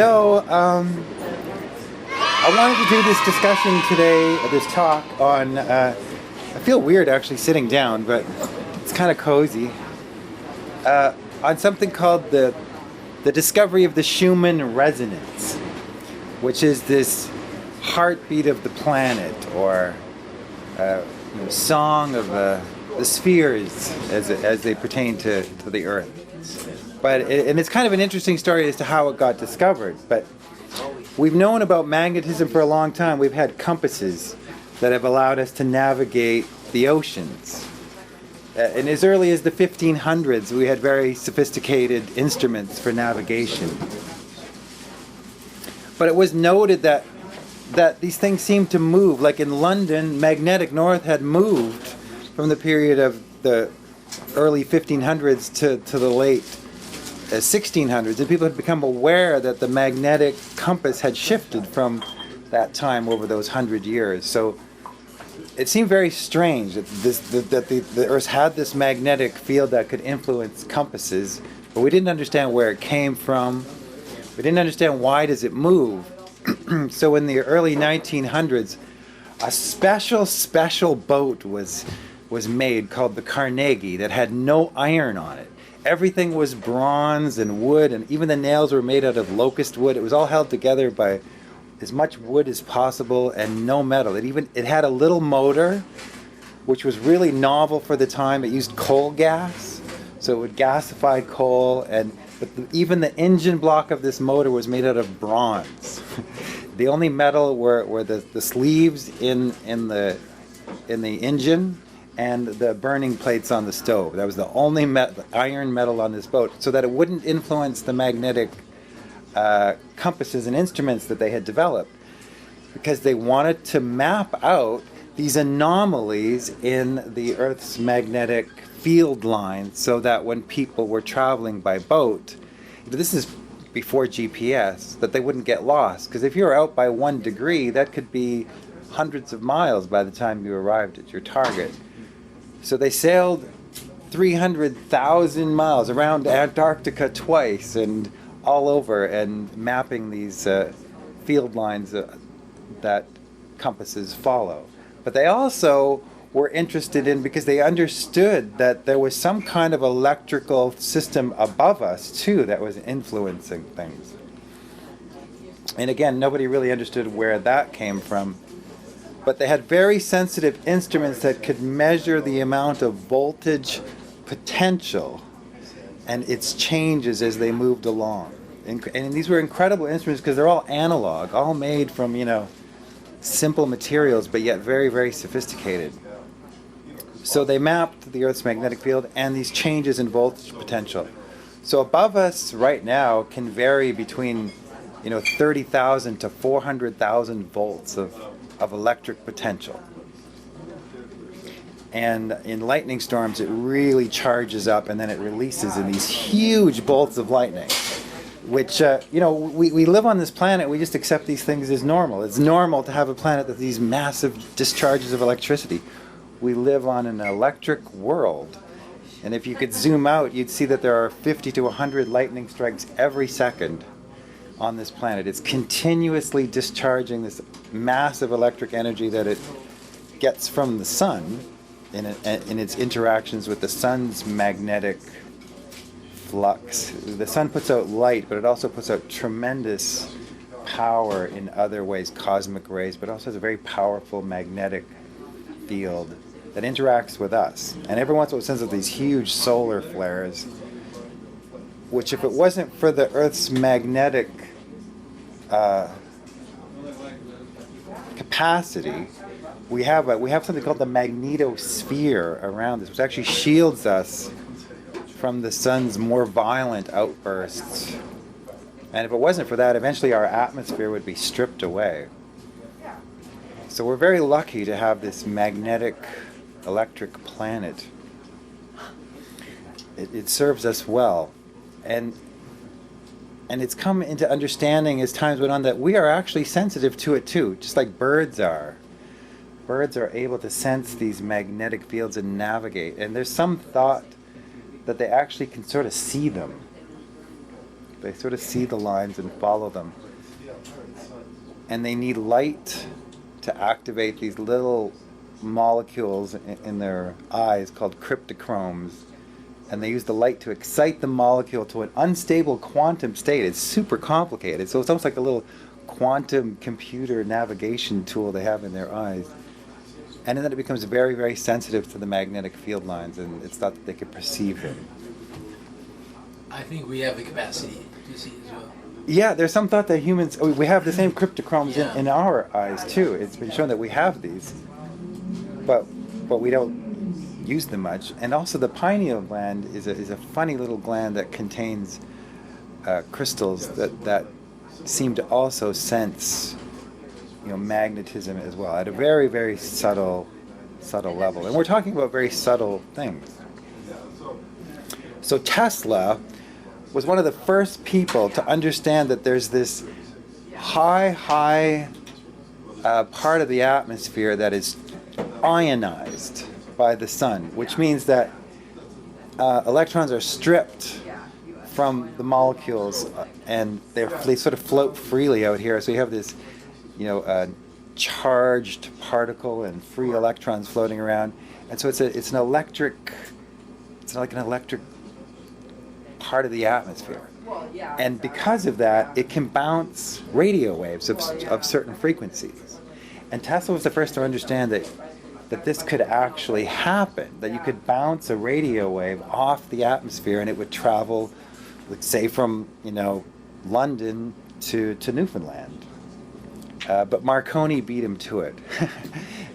I wanted to do this discussion today, this talk on. I feel weird actually sitting down, but it's kind of cozy. On something called the discovery of the Schumann resonance, which is this heartbeat of the planet, or song of the spheres as they pertain to the Earth. And it's kind of an interesting story as to how it got discovered. But we've known about magnetism for a long time. We've had compasses that have allowed us to navigate the oceans. And as early as the 1500s, we had very sophisticated instruments for navigation. But it was noted that these things seemed to move. Like in London, magnetic north had moved from the period of the early 1500s to the late 1600s, and people had become aware that the magnetic compass had shifted from that time over those 100 years. So it seemed very strange that the Earth had this magnetic field that could influence compasses, but we didn't understand where it came from. We didn't understand why does it move. So in the early 1900s, a special boat was made called the Carnegie that had no iron on it. Everything was bronze and wood, and even the nails were made out of locust wood. It was all held together by as much wood as possible and no metal. It had a little motor, which was really novel for the time. It used coal gas, so it would gasify coal, but even the engine block of this motor was made out of bronze. The only metal were the sleeves in the engine and the burning plates on the stove. That was the only iron metal on this boat, so that it wouldn't influence the magnetic compasses and instruments that they had developed, because they wanted to map out these anomalies in the Earth's magnetic field lines, so that when people were traveling by boat, this is before GPS, that they wouldn't get lost. Because if you were out by 1 degree, that could be hundreds of miles by the time you arrived at your target. So they sailed 300,000 miles around Antarctica twice and all over, and mapping these field lines that compasses follow. But they also were interested in, because they understood that there was some kind of electrical system above us too that was influencing things. And again, nobody really understood where that came from. But they had very sensitive instruments that could measure the amount of voltage potential and its changes as they moved along. And these were incredible instruments because they're all analog, all made from, simple materials, but yet very, very sophisticated. So they mapped the Earth's magnetic field and these changes in voltage potential. So above us right now can vary between 30,000 to 400,000 volts of electric potential. And in lightning storms, it really charges up, and then it releases in these huge bolts of lightning, which, we live on this planet, we just accept these things as normal. It's normal to have a planet with these massive discharges of electricity. We live on an electric world. And if you could zoom out, you'd see that there are 50 to 100 lightning strikes every second on this planet. It's continuously discharging this massive electric energy that it gets from the sun in its interactions with the sun's magnetic flux. The sun puts out light, but it also puts out tremendous power in other ways, cosmic rays, but also has a very powerful magnetic field that interacts with us. And every once in a while it sends out these huge solar flares, which, if it wasn't for the Earth's magnetic capacity, we have something called the magnetosphere around us, which actually shields us from the sun's more violent outbursts. And if it wasn't for that, eventually our atmosphere would be stripped away. So we're very lucky to have this magnetic electric planet. It serves us well. And it's come into understanding as times went on that we are actually sensitive to it too, just like birds are. Birds are able to sense these magnetic fields and navigate. And there's some thought that they actually can sort of see them. They sort of see the lines and follow them. And they need light to activate these little molecules in their eyes called cryptochromes. And they use the light to excite the molecule to an unstable quantum state. It's super complicated. So it's almost like a little quantum computer navigation tool they have in their eyes. And then it becomes very, very sensitive to the magnetic field lines, and it's thought that they could perceive them. I think we have the capacity to see as well. Yeah, there's some thought that humans, we have the same cryptochromes in our eyes too. It's been shown that we have these, but we don't use them much. And also the pineal gland is a funny little gland that contains crystals that seem to also sense, magnetism as well at a very, very subtle level. And we're talking about very subtle things. So Tesla was one of the first people to understand that there's this high part of the atmosphere that is ionized by the sun, which means that electrons are stripped from the molecules and they sort of float freely out here. So you have this charged particle and free electrons floating around, and so it's an electric part of the atmosphere. And because of that, it can bounce radio waves of certain frequencies. And Tesla was the first to understand that this could actually happen, that you could bounce a radio wave off the atmosphere and it would travel, let's say, from London to Newfoundland. But Marconi beat him to it.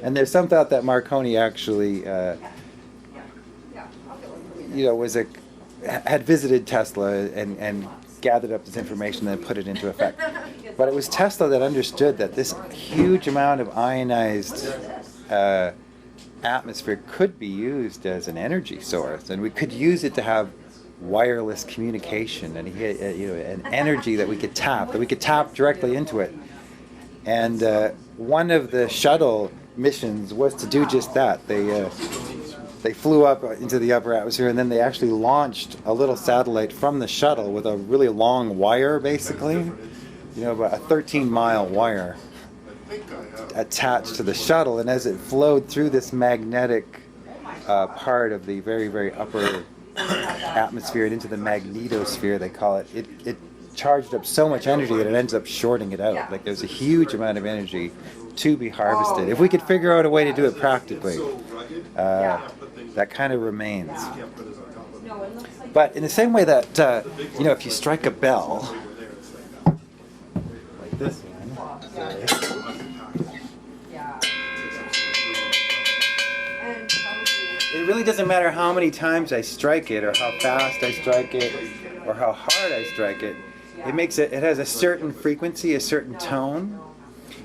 And there's some thought that Marconi actually had visited Tesla and gathered up this information and put it into effect. But it was Tesla that understood that this huge amount of ionized atmosphere could be used as an energy source, and we could use it to have wireless communication, and he had an energy that we could tap directly into it. And one of the shuttle missions was to do just that. They flew up into the upper atmosphere, and then they actually launched a little satellite from the shuttle with a really long wire, basically, about a 13-mile wire attached to the shuttle. And as it flowed through this magnetic part of the very, very upper atmosphere and into the magnetosphere, they call it, it charged up so much energy that it ends up shorting it out. Like there's a huge amount of energy to be harvested. If we could figure out a way to do it practically, that kind of remains. But in the same way that, if you strike a bell, like this one, it really doesn't matter how many times I strike it, or how fast I strike it, or how hard I strike it. It has a certain frequency, a certain tone,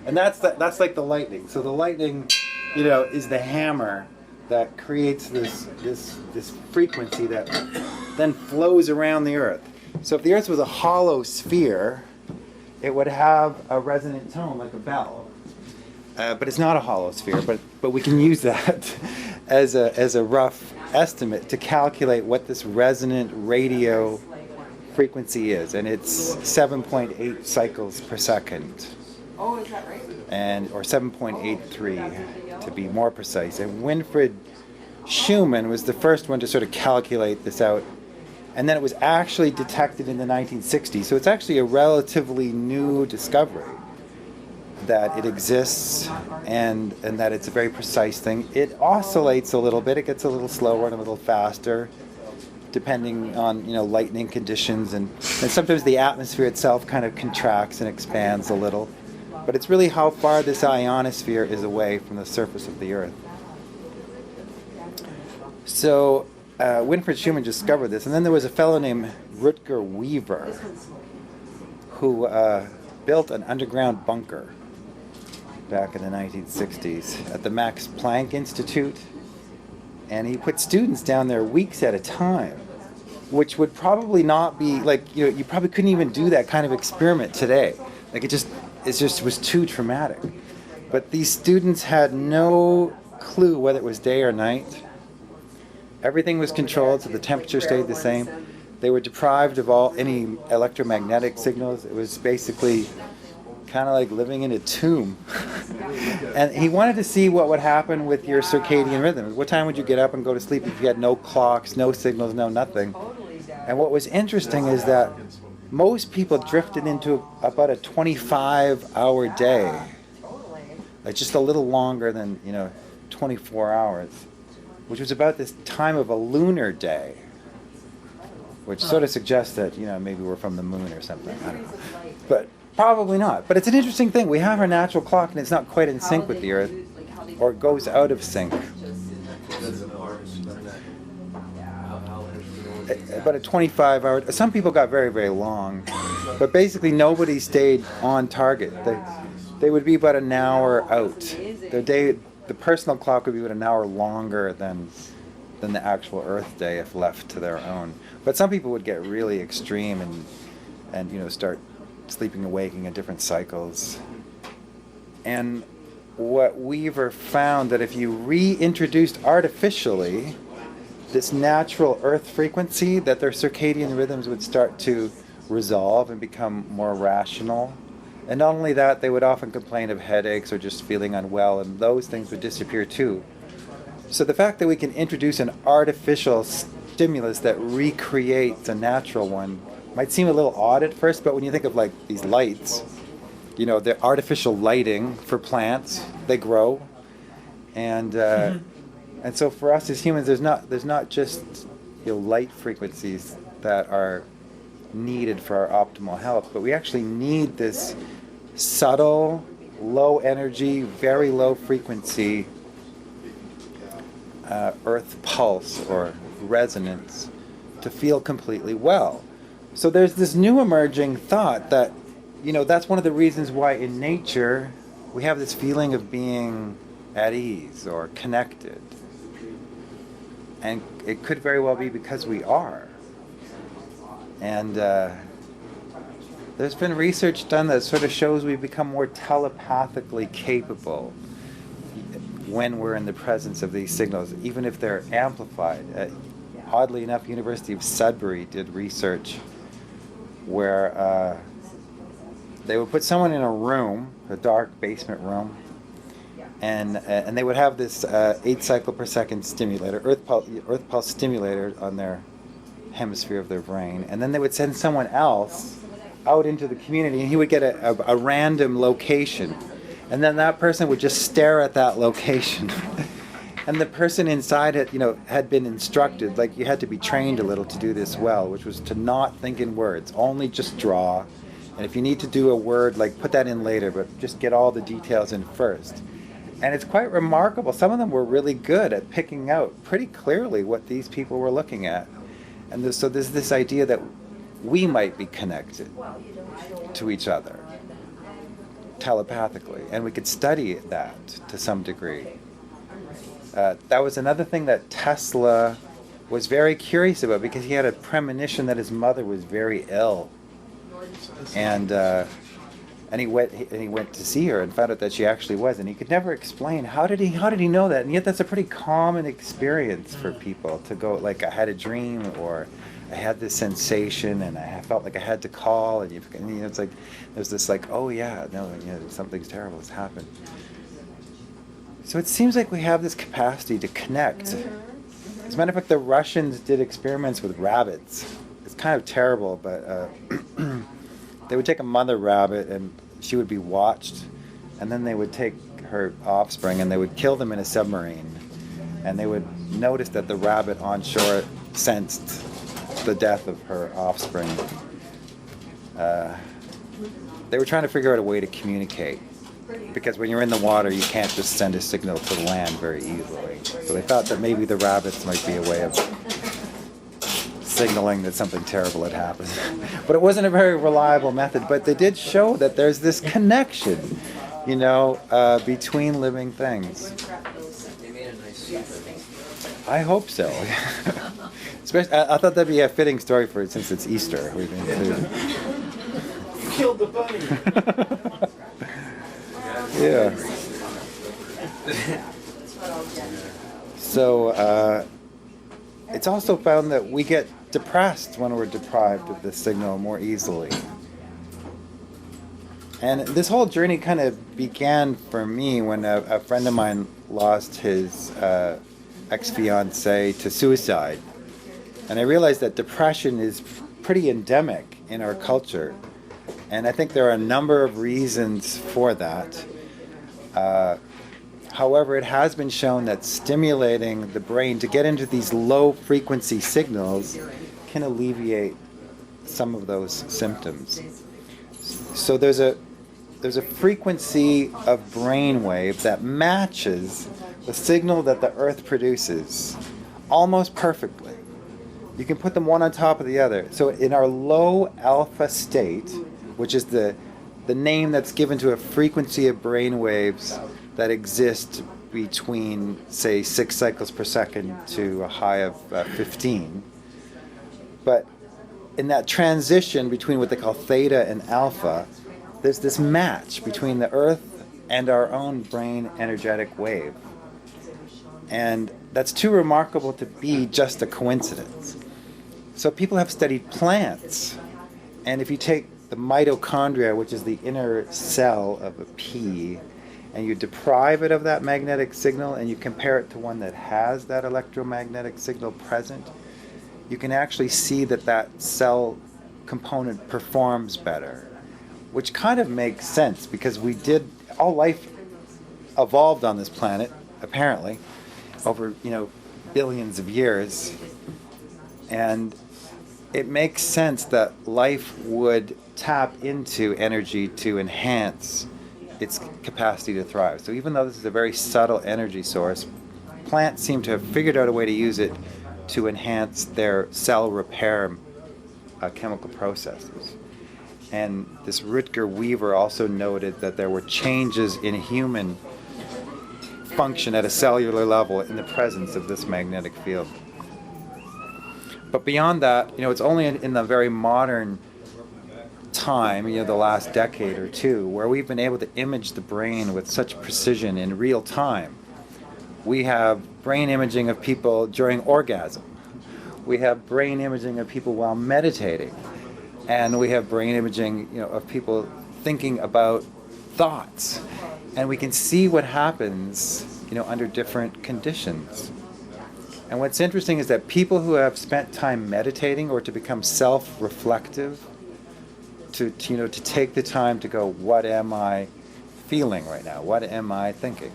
and that's like the lightning. So the lightning, is the hammer that creates this frequency that then flows around the Earth. So if the Earth was a hollow sphere, it would have a resonant tone like a bell. But it's not a hollow sphere. But we can use that as a rough estimate to calculate what this resonant radio frequency is, and it's 7.8 cycles per second. Oh, is that right? Or 7.83 to be more precise. And Winfried Schumann was the first one to sort of calculate this out. And then it was actually detected in the 1960s. So it's actually a relatively new discovery that it exists and that it's a very precise thing. It oscillates a little bit. It gets a little slower and a little faster, depending on lightning conditions, and sometimes the atmosphere itself kind of contracts and expands a little. But it's really how far this ionosphere is away from the surface of the Earth. So Winfried Schumann discovered this, and then there was a fellow named Rutger Weaver who built an underground bunker back in the 1960s at the Max Planck Institute, and he put students down there weeks at a time, which would probably not be you probably couldn't even do that kind of experiment today. It just was too traumatic. But these students had no clue whether it was day or night. Everything was controlled, so the temperature stayed the same. They were deprived of all any electromagnetic signals. It was basically kind of like living in a tomb. And he wanted to see what would happen with your circadian rhythms. What time would you get up and go to sleep if you had no clocks, no signals, no nothing? And what was interesting is that most people drifted into about a 25-hour day, like just a little longer than 24 hours, which was about this time of a lunar day, which sort of suggests that maybe we're from the moon or something. I don't know, but probably not. But it's an interesting thing. We have our natural clock, and it's not quite in sync with the Earth, or it goes out of sync. About a 25-hour. Some people got very, very long, but basically nobody stayed on target. They would be about an hour out. The personal clock would be about an hour longer than the actual Earth day if left to their own. But some people would get really extreme and start sleeping and waking in different cycles. And what Weaver found that if you reintroduced artificially this natural Earth frequency, that their circadian rhythms would start to resolve and become more rational. And not only that, they would often complain of headaches or just feeling unwell, and those things would disappear too. So the fact that we can introduce an artificial stimulus that recreates a natural one might seem a little odd at first, but when you think of like these lights, the artificial lighting for plants, they grow, and so for us as humans, there's not just light frequencies that are needed for our optimal health, but we actually need this subtle, low energy, very low frequency earth pulse or resonance to feel completely well. So there's this new emerging thought that, that's one of the reasons why in nature we have this feeling of being at ease or connected. And it could very well be because we are. And there's been research done that sort of shows we become more telepathically capable when we're in the presence of these signals, even if they're amplified. Oddly enough, University of Sudbury did research where they would put someone in a room, a dark basement room, and they would have this 8 cycle per second stimulator, earth pulse stimulator on their hemisphere of their brain, and then they would send someone else out into the community, and he would get a random location, and then that person would just stare at that location. And the person inside it, had been instructed, like you had to be trained a little to do this well, which was to not think in words, only just draw. And if you need to do a word, like put that in later, but just get all the details in first. And it's quite remarkable. Some of them were really good at picking out pretty clearly what these people were looking at. And so there's this idea that we might be connected to each other telepathically, and we could study that to some degree. That was another thing that Tesla was very curious about, because he had a premonition that his mother was very ill, and he went to see her and found out that she actually was, and he could never explain how did he know that, and yet that's a pretty common experience for people to go like, I had a dream, or I had this sensation and I felt like I had to call, and it's like there's this like, oh yeah, no, something's terrible has happened. So it seems like we have this capacity to connect. As a matter of fact, the Russians did experiments with rabbits. It's kind of terrible, but they would take a mother rabbit and she would be watched, and then they would take her offspring and they would kill them in a submarine, and they would notice that the rabbit on shore sensed the death of her offspring. They were trying to figure out a way to communicate, because when you're in the water, you can't just send a signal to the land very easily. So they thought that maybe the rabbits might be a way of signaling that something terrible had happened. But it wasn't a very reliable method. But they did show that there's this connection, between living things. I hope so. Especially, I thought that'd be a fitting story for it, since it's Easter. We killed the bunny. Yeah. So it's also found that we get depressed when we're deprived of this signal more easily. And this whole journey kind of began for me when a friend of mine lost his ex-fiancée to suicide. And I realized that depression is pretty endemic in our culture. And I think there are a number of reasons for that. However, it has been shown that stimulating the brain to get into these low frequency signals can alleviate some of those symptoms. So there's a frequency of brain wave that matches the signal that the Earth produces almost perfectly. You can put them one on top of the other. So in our low alpha state, which is the name that's given to a frequency of brain waves that exist between, say, 6 cycles per second to a high of 15. But in that transition between what they call theta and alpha, there's this match between the Earth and our own brain energetic wave. And that's too remarkable to be just a coincidence. So people have studied plants, and if you take the mitochondria, which is the inner cell of a pea, and you deprive it of that magnetic signal and you compare it to one that has that electromagnetic signal present, you can actually see that that cell component performs better, which kind of makes sense because all life evolved on this planet, apparently, over, billions of years. And it makes sense that life would tap into energy to enhance its capacity to thrive. So even though this is a very subtle energy source, plants seem to have figured out a way to use it to enhance their cell repair chemical processes. And this Rutger Weaver also noted that there were changes in human function at a cellular level in the presence of this magnetic field. But beyond that, it's only in the very modern time, the last decade or two, where we've been able to image the brain with such precision in real time. We have brain imaging of people during orgasm. We have brain imaging of people while meditating. And we have brain imaging, of people thinking about thoughts. And we can see what happens, under different conditions. And what's interesting is that people who have spent time meditating or to become self-reflective, to take the time to go, what am I feeling right now? What am I thinking?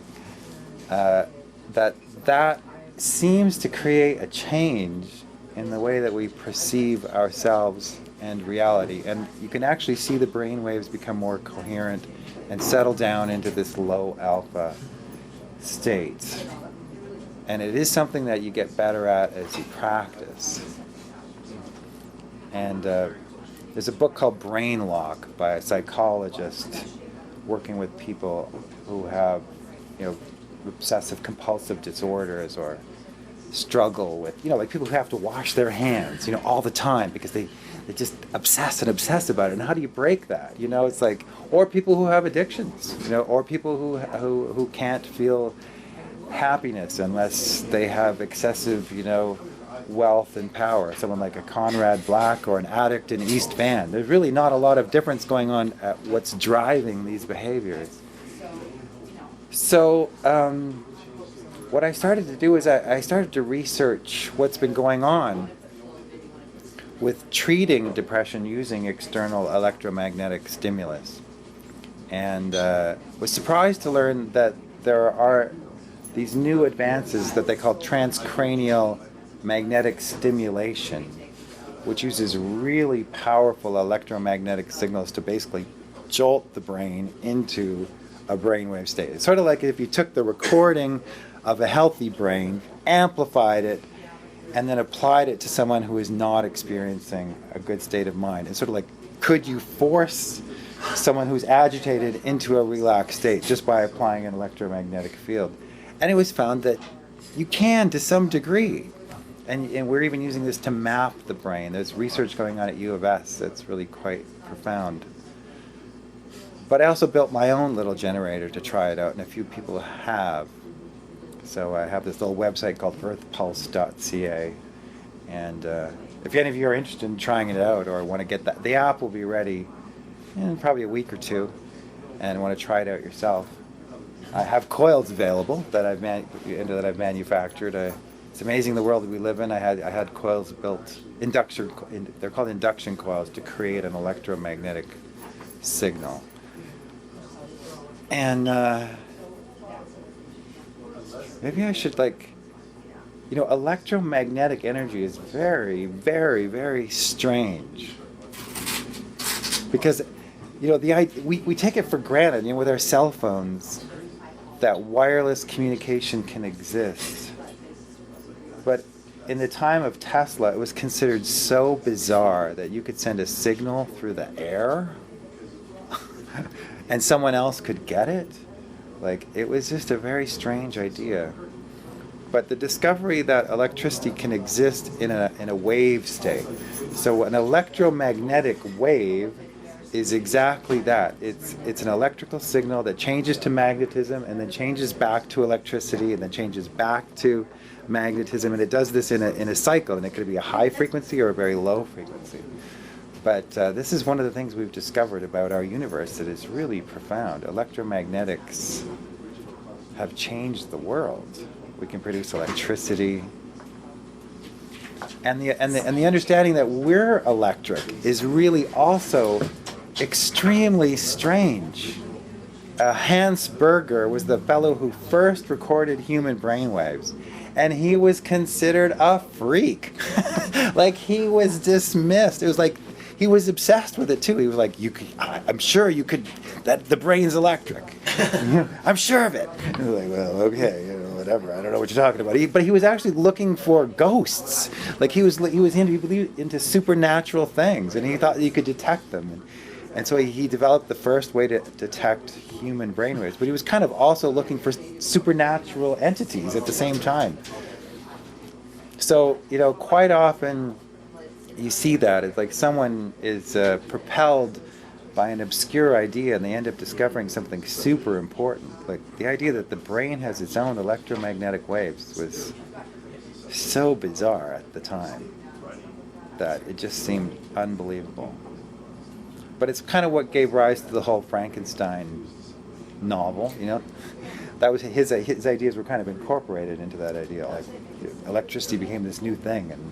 That seems to create a change in the way that we perceive ourselves and reality. And you can actually see the brain waves become more coherent and settle down into this low alpha state. And it is something that you get better at as you practice. And there's a book called Brain Lock by a psychologist working with people who have, obsessive compulsive disorders or struggle with, like people who have to wash their hands, all the time because they just obsess about it. And how do you break that? It's like, or people who have addictions, or people who can't feel happiness unless they have excessive, wealth and power. Someone like a Conrad Black or an addict in East Van. There's really not a lot of difference going on at what's driving these behaviors. So what I started to do is I started to research what's been going on with treating depression using external electromagnetic stimulus. And was surprised to learn that there are these new advances that they call transcranial magnetic stimulation, which uses really powerful electromagnetic signals to basically jolt the brain into a brainwave state. It's sort of like if you took the recording of a healthy brain, amplified it, and then applied it to someone who is not experiencing a good state of mind. It's sort of like, could you force someone who's agitated into a relaxed state just by applying an electromagnetic field? And it was found that you can to some degree. And we're even using this to map the brain. There's research going on at U of S that's really quite profound. But I also built my own little generator to try it out, and a few people have. So I have this little website called earthpulse.ca, And if any of you are interested in trying it out or want to get that, the app will be ready in probably a week or two, and want to try it out yourself. I have coils available that I've manufactured. It's amazing the world that we live in. I had coils built, they're called induction coils, to create an electromagnetic signal. And maybe I should electromagnetic energy is very, very, very strange. Because, we take it for granted, with our cell phones, that wireless communication can exist. But in the time of Tesla, it was considered so bizarre that you could send a signal through the air and someone else could get it. It was just a very strange idea. But the discovery that electricity can exist in a wave state. So an electromagnetic wave is exactly that. It's an electrical signal that changes to magnetism and then changes back to electricity and then changes back to magnetism, and it does this in a cycle, and it could be a high frequency or a very low frequency. But this is one of the things we've discovered about our universe that is really profound. Electromagnetics have changed the world. We can produce electricity, and the understanding that we're electric is really also extremely strange. Hans Berger was the fellow who first recorded human brainwaves, and he was considered a freak. He was dismissed. It was he was obsessed with it too. He was like, I'm sure you could, that the brain's electric. I'm sure of it. I was like, well, okay, whatever. I don't know what you're talking about. But he was actually looking for ghosts. He was into supernatural things, and he thought that you could detect them. And so he developed the first way to detect human brainwaves. But he was kind of also looking for supernatural entities at the same time. So, quite often you see that. It's someone is propelled by an obscure idea and they end up discovering something super important. The idea that the brain has its own electromagnetic waves was so bizarre at the time that it just seemed unbelievable. But it's kind of what gave rise to the whole Frankenstein novel, That was his ideas were kind of incorporated into that idea. Electricity became this new thing, and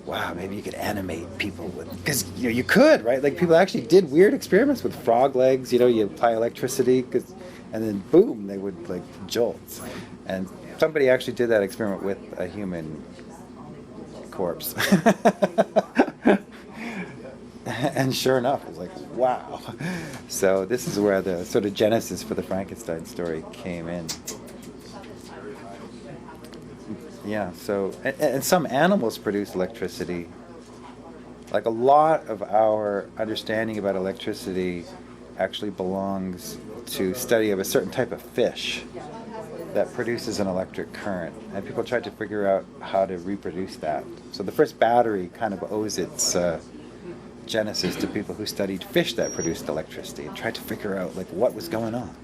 wow, maybe you could animate people because you could, right? People actually did weird experiments with frog legs. You apply electricity, and then boom, they would jolt. And somebody actually did that experiment with a human corpse. And sure enough, it was wow. So this is where the sort of genesis for the Frankenstein story came in. Yeah, so, and some animals produce electricity. A lot of our understanding about electricity actually belongs to study of a certain type of fish that produces an electric current. And people tried to figure out how to reproduce that. So the first battery kind of owes its genesis to people who studied fish that produced electricity and tried to figure out what was going on.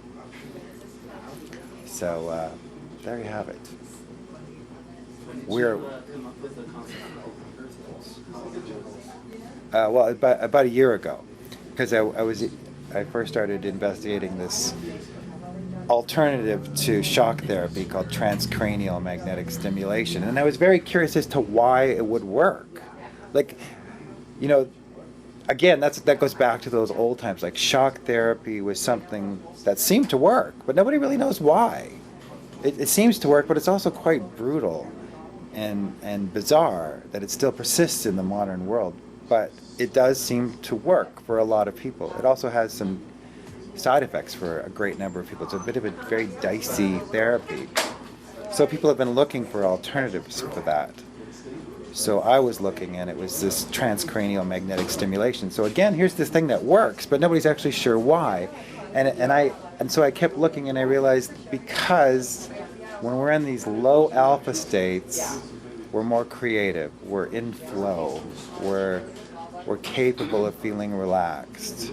So there you have it. We're about a year ago, because I first started investigating this alternative to shock therapy called transcranial magnetic stimulation, and I was very curious as to why it would work. Again, that goes back to those old times. Shock therapy was something that seemed to work, but nobody really knows why. It seems to work, but it's also quite brutal and bizarre that it still persists in the modern world. But it does seem to work for a lot of people. It also has some side effects for a great number of people. It's a bit of a very dicey therapy. So people have been looking for alternatives for that. So I was looking, and it was this transcranial magnetic stimulation. So again, here's this thing that works, but nobody's actually sure why. And so I kept looking, and I realized because when we're in these low alpha states, we're more creative, we're in flow, we're capable of feeling relaxed.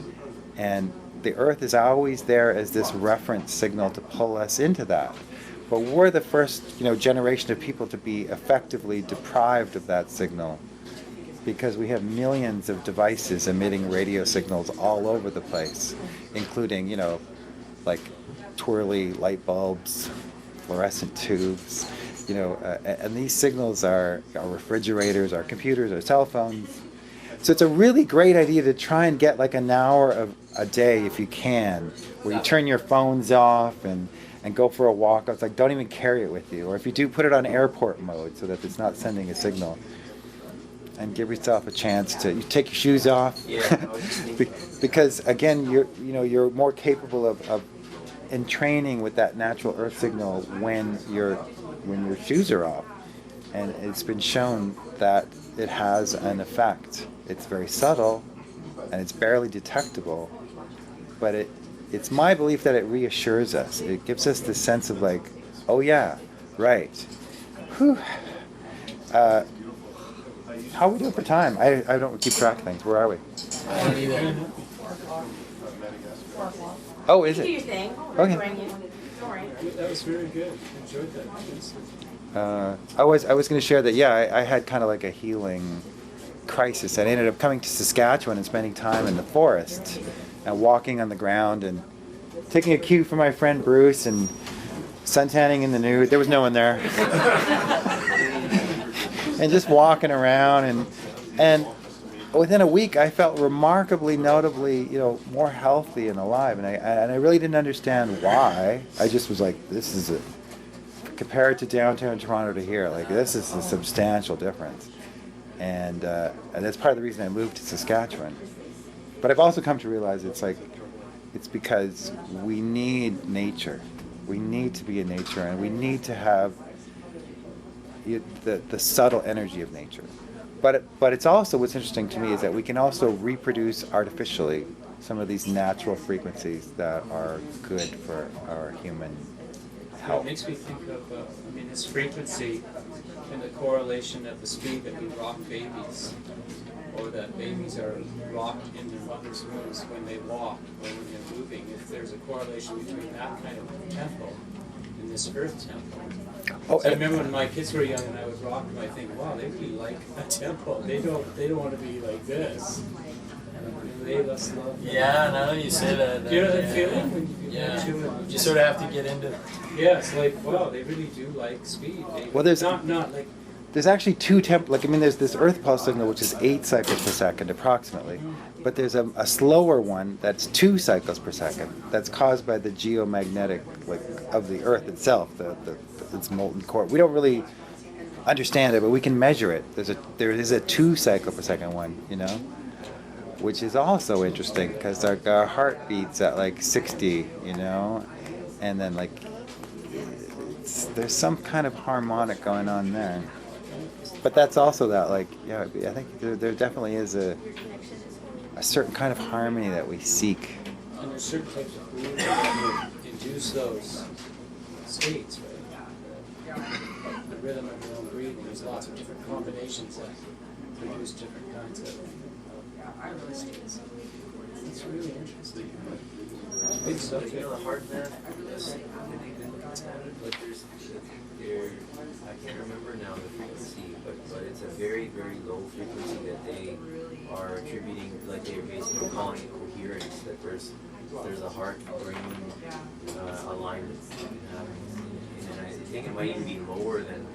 And the earth is always there as this reference signal to pull us into that. But we're the first, generation of people to be effectively deprived of that signal because we have millions of devices emitting radio signals all over the place, including, like twirly light bulbs, fluorescent tubes, and these signals are our refrigerators, our computers, our cell phones. So it's a really great idea to try and get like an hour of a day, if you can, where you turn your phones off and go for a walk. It's like, don't even carry it with you. Or if you do, put it on airport mode so that it's not sending a signal. And give yourself a chance to take your shoes off. Because again, you're more capable of entraining with that natural earth signal when your shoes are off. And it's been shown that it has an effect. It's very subtle and it's barely detectable, but it's my belief that it reassures us. It gives us the sense of like, oh yeah, right. Whew. How are we doing for time? I don't keep track of things. Where are we? I don't either. Oh, is Do your it? thing. Okay. Bring you. Don't worry. That was very good. Enjoyed that. I was going to share that. Yeah, I had kind of like a healing crisis. I ended up coming to Saskatchewan and spending time in the forest and walking on the ground and taking a cue from my friend Bruce and suntanning in the nude. There was no one there. And just walking around and within a week I felt remarkably, notably, more healthy and alive. And I really didn't understand why. I just was like, this is compared to downtown Toronto to here, like this is a substantial difference. And that's part of the reason I moved to Saskatchewan. But I've also come to realize it's because we need nature. We need to be in nature, and we need to have the subtle energy of nature. But it's also, what's interesting to me is that we can also reproduce artificially some of these natural frequencies that are good for our human health. It makes me think of, this frequency and the correlation of the speed that we rock babies, or that babies are rocked in their mother's wombs when they walk or when they're moving. If there's a correlation between that kind of tempo and this earth tempo. Oh, So I remember when my kids were young and I would rock them, I think, wow, they really like a tempo. They don't want to be like this. They must love. Yeah, now that you say that. Do you know that feeling when you get Yeah. into it? You sort of have to get into. Yeah, it's like, wow, they really do like speed. Well, there's- not like. There's actually two there's this earth pulse signal which is 8 cycles per second approximately, but there's a slower one that's 2 cycles per second that's caused by the geomagnetic of the earth itself, its molten core. We don't really understand it, but we can measure it. There is a 2 cycle per second one, which is also interesting because our heart beats at like 60, and then there's some kind of harmonic going on there. But that's also that, I think there definitely is a certain kind of harmony that we seek. And there's certain types of food that induce those states, right? The rhythm of your own breathing. There's lots of different combinations that produce different kinds of states. It's really interesting. Good stuff. The heart map, but I can't remember now the frequency, but it's a very, very low frequency that they are attributing, they're basically calling it coherence, that there's a heart-brain alignment happening. And I think it might even be lower than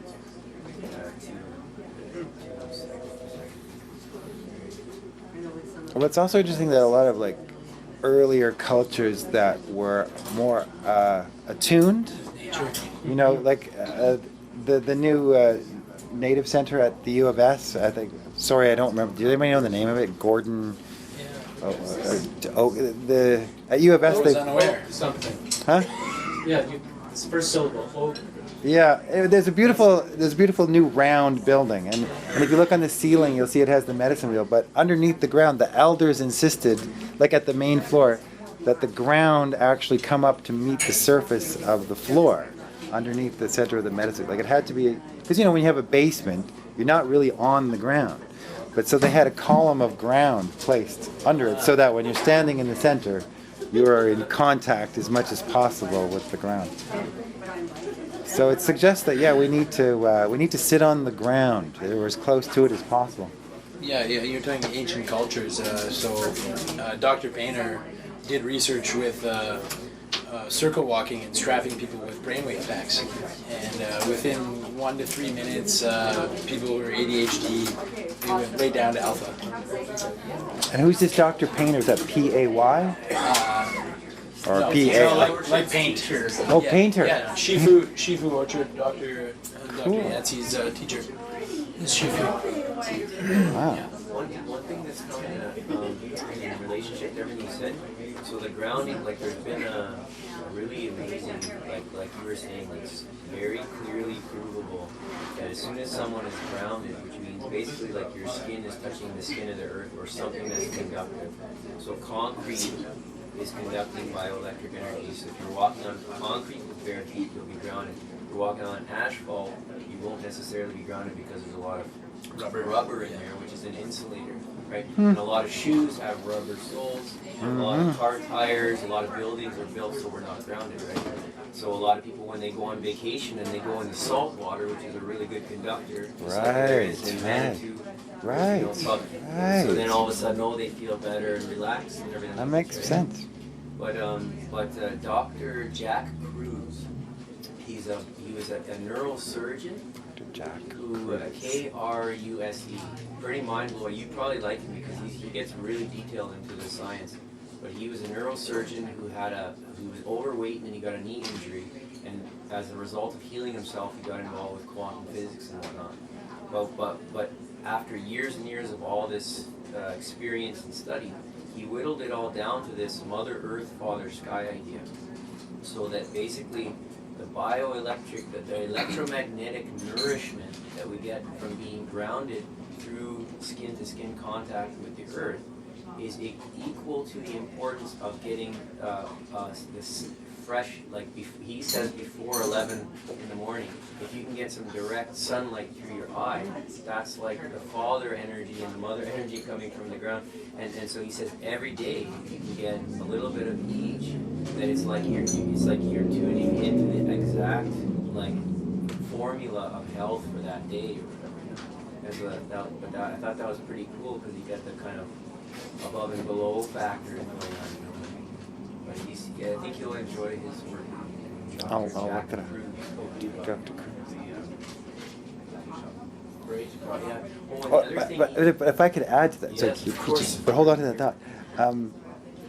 2 seconds. Well, it's also interesting that a lot of earlier cultures that were more attuned, the new Native Center at the U of S, I think. Sorry, I don't remember. Do anybody know the name of it? Gordon. At U of S. I was unaware. Something. Huh? Yeah, it's first syllable. Oh. Yeah, there's a beautiful new round building, and if you look on the ceiling, you'll see it has the medicine wheel. But underneath the ground, the elders insisted, at the main floor, that the ground actually come up to meet the surface of the floor, underneath the center of the medicine. It had to be, because when you have a basement, you're not really on the ground. But so they had a column of ground placed under it, so that when you're standing in the center, you are in contact as much as possible with the ground. So it suggests that we need to sit on the ground. We're as close to it as possible. Yeah, you're talking ancient cultures. Dr. Painter did research with circle walking and strapping people with brainwave packs. And within 1 to 3 minutes, people who were ADHD, they went right down to alpha. And who's this Dr. Painter? Is that P-A-Y? Or No, P-A? like Painter. Oh, Painter. Yeah, Shifu Orchard, Dr. Cool. Yancey's teacher. Is Shifu. Wow. Yeah. One thing that's kind of in relationship to everything you said, so the grounding, like there's been a really amazing, like you were saying, like very clearly provable that as soon as someone is grounded, which means basically like your skin is touching the skin of the earth or something that's conductive. So concrete is conducting bioelectric energy. So if you're walking on concrete with bare feet, you'll be grounded. If you're walking on asphalt, you won't necessarily be grounded because there's a lot of rubber in there, which is an insulator, right? And a lot of shoes have rubber soles. A lot of car tires, a lot of buildings are built so we're not grounded, right? So a lot of people, when they go on vacation and they go into salt water, which is a really good conductor, just like there is in Manitou, Right. So then all of a sudden, they feel better and relaxed and everything. That makes sense. But Dr. Jack Cruz, he was a neurosurgeon. Jack. Who Kruse, pretty mind blowing. You probably like him because he gets really detailed into the science. But he was a neurosurgeon who was overweight and then he got a knee injury, and as a result of healing himself, he got involved with quantum physics and whatnot. But after years and years of all this experience and study, he whittled it all down to this Mother Earth, Father Sky idea. So that basically the bioelectric, the electromagnetic nourishment that we get from being grounded through skin-to-skin contact with the earth is equal to the importance of getting this fresh, like he says before 11 in the morning. If you can get some direct sunlight through your eye, that's like the father energy and the mother energy coming from the ground. And so he says every day you can get a little bit of each. That it's like you're tuning into the exact like formula of health for that day or whatever. I thought that was pretty cool because you get the kind of above and below factor going on. But I think you'll enjoy his work. I'll look it up. Dr. Cruz. Great. Yeah. But if I could add to that, Yes, of course. But hold on to that thought.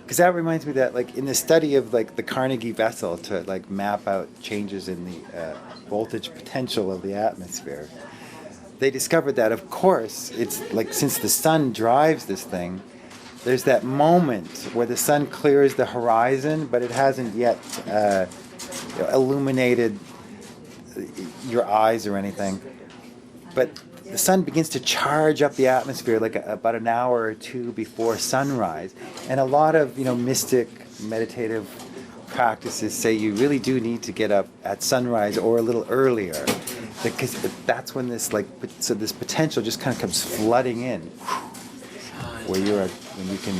Because that reminds me that, like, in the study of like the Carnegie vessel to like map out changes in the voltage potential of the atmosphere, they discovered that, of course, it's like since the sun drives this thing, there's that moment where the sun clears the horizon, but it hasn't yet illuminated your eyes or anything. But the sun begins to charge up the atmosphere like about an hour or two before sunrise. And a lot of, mystic, meditative practices say you really do need to get up at sunrise or a little earlier. Because that's when this potential just kind of comes flooding in. When you can...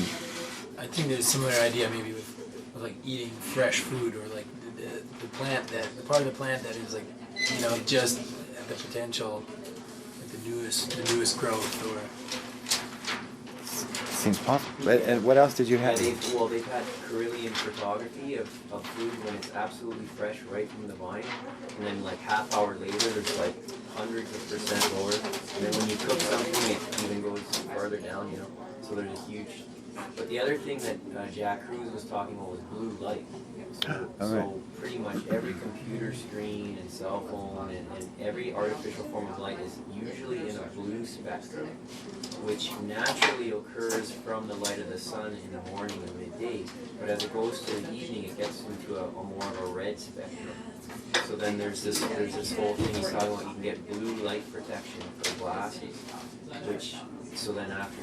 I think there's a similar idea maybe with like eating fresh food or like the plant the part of the plant that is like, just at the potential, the newest growth or... Seems possible. And what else did you have? They've had Carillion photography of food when it's absolutely fresh right from the vine, and then like half hour later there's like hundreds of percent lower, and then when you cook something it even goes farther down, so there's a huge... But the other thing that Jack Cruz was talking about was blue light. So pretty much every computer screen and cell phone and every artificial form of light is usually in a blue spectrum, which naturally occurs from the light of the sun in the morning and midday. But as it goes to the evening, it gets into a more of a red spectrum. So then there's this whole thing he's talking about. You can get blue light protection for glasses, which... So then after,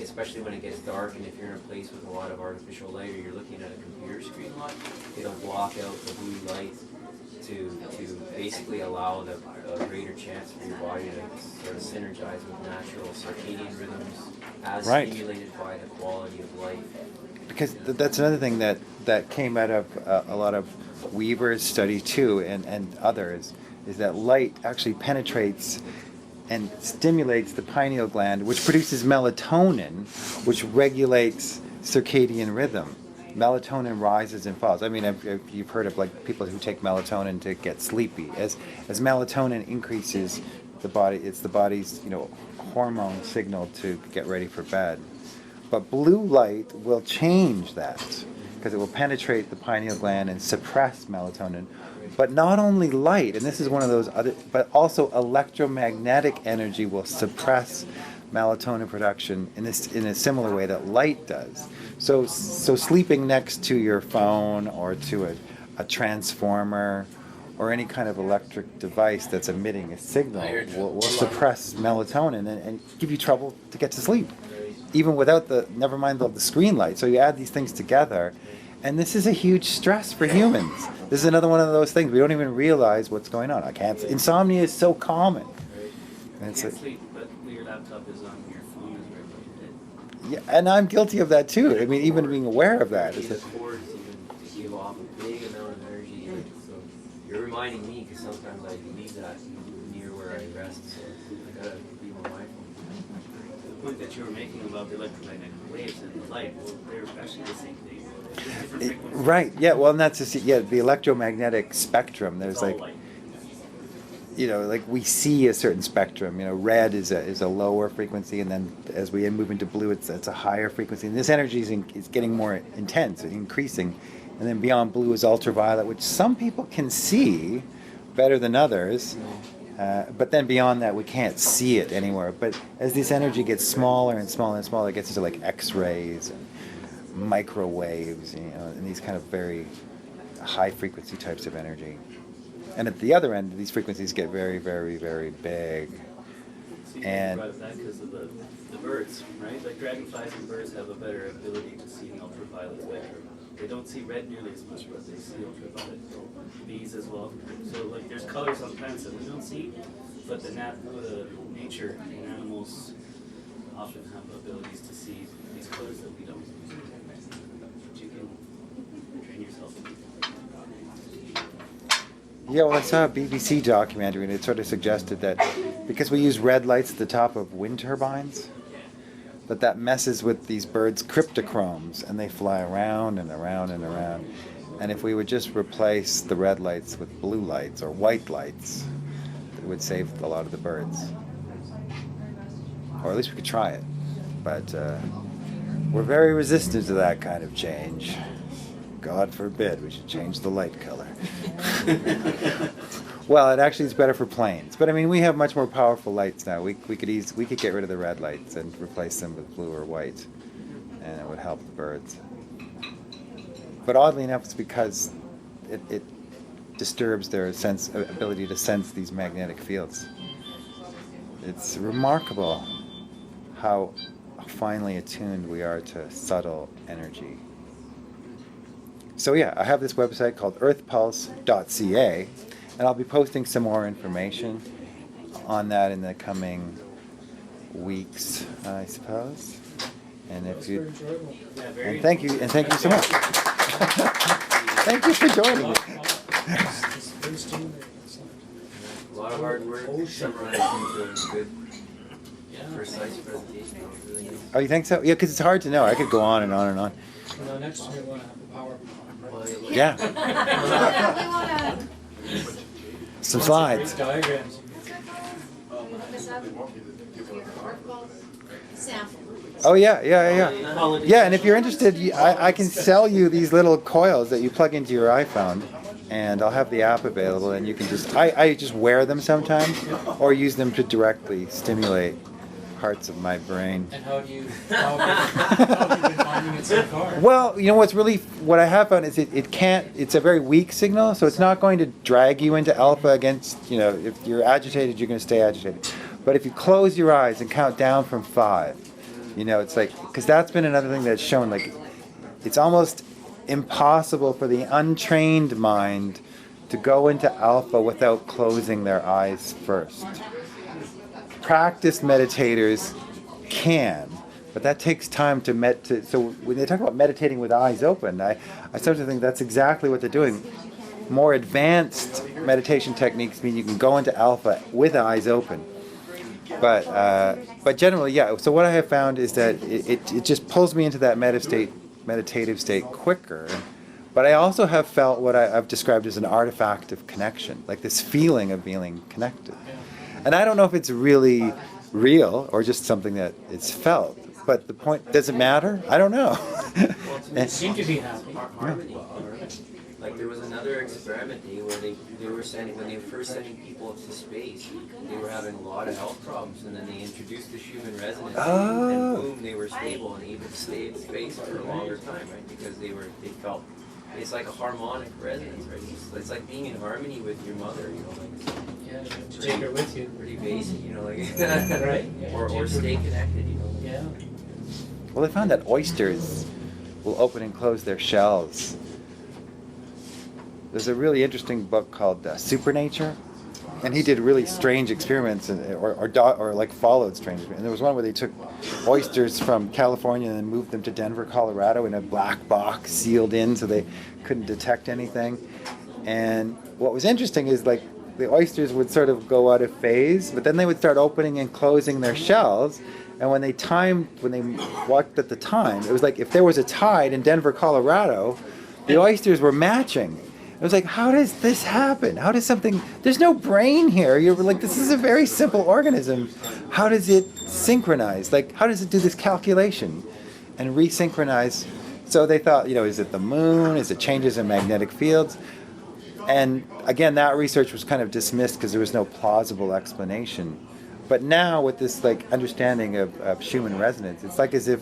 especially when it gets dark and if you're in a place with a lot of artificial light or you're looking at a computer screen a lot, it'll block out the blue light to basically allow a greater chance for your body to sort of synergize with natural circadian rhythms as stimulated by the quality of light because that's another thing that came out of a lot of Weaver's study too, and others, is that light actually penetrates and stimulates the pineal gland, which produces melatonin, which regulates circadian rhythm. Melatonin rises and falls. I mean, if you've heard of like people who take melatonin to get sleepy. As melatonin increases, it's the body's hormone signal to get ready for bed. But blue light will change that because it will penetrate the pineal gland and suppress melatonin. But not only light, and this is one of those other, but also electromagnetic energy will suppress melatonin production in a similar way that light does. So sleeping next to your phone or to a transformer or any kind of electric device that's emitting a signal will suppress melatonin and give you trouble to get to sleep, even without never mind the screen light. So you add these things together, and this is a huge stress for humans. This is another one of those things we don't even realize what's going on. Insomnia is so common. And can't sleep, but your laptop is on, your phone is right by your head. Yeah, and I'm guilty of that too. I mean, even being aware of that. The cords even give off a big amount of energy. So you're reminding me because sometimes I leave that near where I rest. So I gotta be more mindful. The point that you were making about the electromagnetic waves and the light, well, they're actually the same thing. Different frequencies. Right. Yeah. Well, and that's just the electromagnetic spectrum. There's It's all like. light. Like we see a certain spectrum. Red is a lower frequency, and then as we move into blue, it's a higher frequency. And this energy is getting more intense, increasing. And then beyond blue is ultraviolet, which some people can see better than others. But then beyond that, we can't see it anywhere. But as this energy gets smaller and smaller and smaller, it gets into like X-rays and microwaves, and these kind of very high frequency types of energy. And at the other end, these frequencies get very, very, very big. So you And- brought up that because of the birds, right? Like dragonflies and birds have a better ability to see an ultraviolet spectrum. They don't see red nearly as much, but they see ultraviolet. Bees as well. So like there's colors on plants that we don't see, but the nature and animals often have abilities to see these colors that we don't. But you can train yourself to do. Yeah, well, I saw a BBC documentary, and it sort of suggested that because we use red lights at the top of wind turbines, that messes with these birds' cryptochromes, and they fly around and around and around. And if we would just replace the red lights with blue lights or white lights, it would save a lot of the birds. Or at least we could try it. But we're very resistant to that kind of change. God forbid we should change the light color. Well, it actually is better for planes. But I mean, we have much more powerful lights now. We could get rid of the red lights and replace them with blue or white, and it would help the birds. But oddly enough, it's because it disturbs their ability to sense these magnetic fields. It's remarkable how finely attuned we are to subtle energy. So yeah, I have this website called earthpulse.ca, and I'll be posting some more information on that in the coming weeks, I suppose. And if you, Yeah, very and thank you so much. Thank you for joining me. A lot of hard work summarized into a good, precise presentation. That was really nice. Oh, you think so? Yeah, because it's hard to know. I could go on and on and on. Next time you want to have a PowerPoint. Yeah. Some slides. Diagrams. Sample. Oh yeah. Yeah, and if you're interested, I can sell you these little coils that you plug into your iPhone, and I'll have the app available, and you can I just wear them sometimes, or use them to directly stimulate parts of my brain. And how have you been finding it so far? Well, what I have found is it's a very weak signal, so it's not going to drag you into alpha against, if you're agitated, you're going to stay agitated. But if you close your eyes and count down from 5, it's like, because that's been another thing that's shown, like, it's almost impossible for the untrained mind to go into alpha without closing their eyes first. Practiced meditators can, But that takes time to so when they talk about meditating with eyes open, I sometimes think that's exactly what they're doing. More advanced meditation techniques mean you can go into alpha with eyes open. But generally, yeah. So what I have found is that it just pulls me into that meditative state quicker. But I also have felt what I've described as an artifact of connection, like this feeling of being connected. And I don't know if it's really real or just something that it's felt. But the point, does it matter? I don't know. They seem to be happy. Harmony. Like there was another experiment where they were sending, when they were first sending people up to space, they were having a lot of health problems, and then they introduced the Schumann resonance, and boom, they were stable and even stayed in space for a longer time, right? Because they felt, it's like a harmonic resonance, right? It's like being in harmony with your mother, you know, like Yeah, to take her with you. pretty basic, you know, like Right. or stay connected, you know. Yeah. Well, they found that oysters will open and close their shells. There's a really interesting book called Supernature, and he did really strange experiments, or like followed strange experiments. And there was one where they took oysters from California and then moved them to Denver, Colorado, in a black box sealed in so they couldn't detect anything. And what was interesting is like the oysters would sort of go out of phase, but then they would start opening and closing their shells. And when they walked at the time, it was like if there was a tide in Denver, Colorado, the oysters were matching. It was like, how does this happen? How does something, there's no brain here. You're like, this is a very simple organism. How does it synchronize? Like, how does it do this calculation and resynchronize? So they thought, is it the moon? Is it changes in magnetic fields? And again, that research was kind of dismissed because there was no plausible explanation. But now with this like understanding of Schumann resonance, it's like as if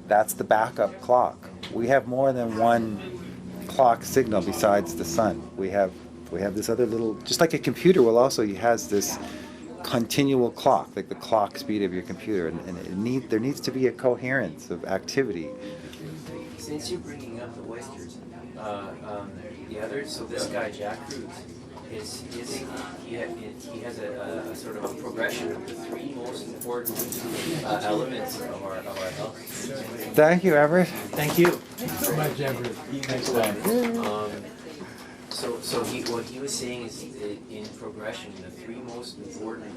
that's the backup clock. We have more than one clock signal besides the sun. We have this other little, just like a computer has this continual clock, like the clock speed of your computer, and there needs to be a coherence of activity. Since you're bringing up the oysters, the others, so this guy Jack Cruz, he has a sort of a progression of the three most important elements of our health. Thank you, Everett. Thank you. Thanks so much, Everett. Thanks, Dan. So what he was saying is in progression, the three most important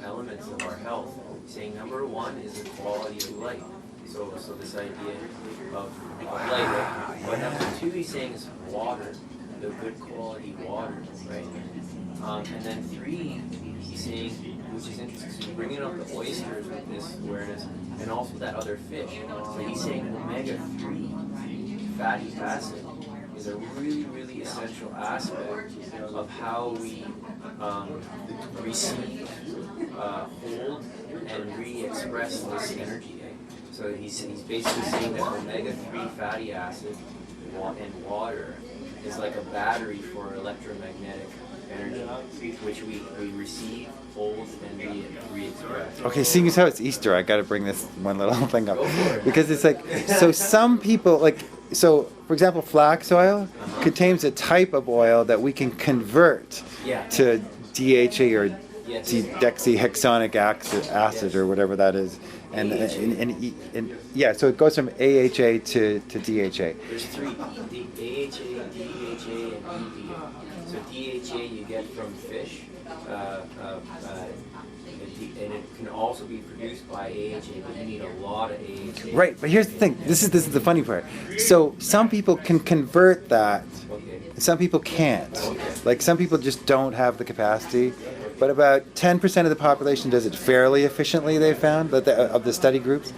elements of our health. Saying number one is the quality of light. So this idea of light, right? But number two, he's saying is water, the good quality water, right? And then three, he's saying, which is interesting, so he's bringing up the oysters with this awareness, and also that other fish. So he's saying omega-3 fatty acid is a really, really essential aspect of how we receive, hold, and re-express this energy. So he's basically saying that omega-3 fatty acid and water is like a battery for electromagnetic energy, which we receive, hold, and re-express. Okay, seeing as how it's Easter, I got to bring this one little thing up Go for it. because it's like, so some people for example, flax oil contains a type of oil that we can convert Yeah. to DHA or Yes. deoxyhexonic acid or whatever that is, and yeah, so it goes from AHA to DHA. There's three: AHA, DHA, and EPA. So DHA you get from fish, and it can also be produced by AHA, but you need a lot of AHA. Right, but here's the thing. This is the funny part. So some people can convert that. Okay. Some people can't. Like some people just don't have the capacity. But about 10% of the population does it fairly efficiently, they found, of the study groups.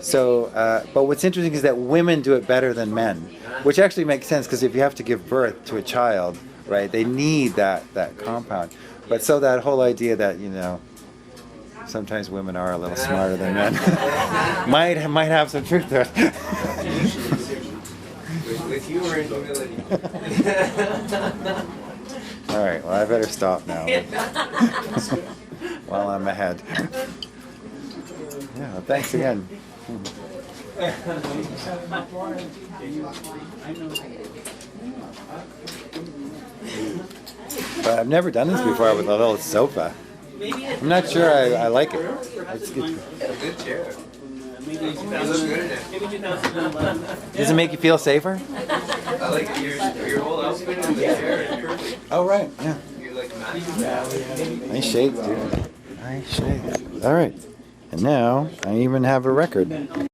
So, but what's interesting is that women do it better than men, which actually makes sense because if you have to give birth to a child, right, they need that compound. But so that whole idea that, sometimes women are a little smarter than men might have some truth to it. With humor and humility. All right, well, I better stop now while I'm ahead. Yeah, thanks again. But I've never done this before with a little sofa. I'm not sure I like it. It's A good chair. maybe You look good in it. maybe 2011. Does it make you feel safer? I like your whole outfit and the hair is perfect. Oh, right. Yeah. You're like matching. Nice shades, dude. Nice shades. All right. And now I even have a record.